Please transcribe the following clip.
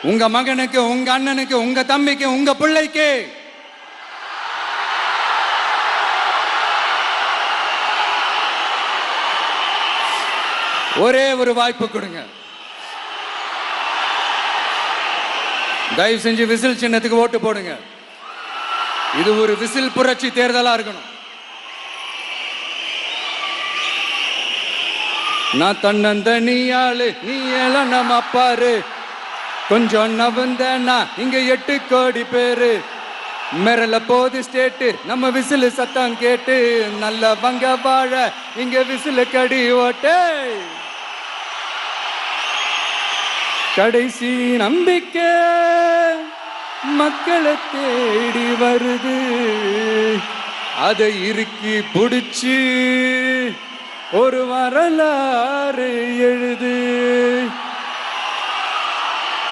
உங்க மகனுக்கு, உங்க அண்ணனுக்கு, உங்க தம்பிக்கு, உங்க பிள்ளைக்கு ஒரே ஒரு வாய்ப்பு கொடுங்க. தயவு செஞ்சு விசில் சின்னத்துக்கு ஓட்டு போடுங்க. இது ஒரு விசில் புரட்சி தேர்தலா இருக்கணும். நான் தன்னந்தனியாளு, நீ எல்லாம் நம்ம பாரு, கொஞ்சம் நவந்தனா இங்க 8 கோடி பேரு, மிரல போது ஸ்டேட்டு நம்ம விசில் சத்தம் கேட்டு, நல்ல வங்க வாழ இங்க விசில் கடி ஓட்டு. கடைசி நம்பிக்கை மக்களை தேடி வருது, அதை இறுக்கி பிடிச்சு ஒரு வரலாறு எழுது.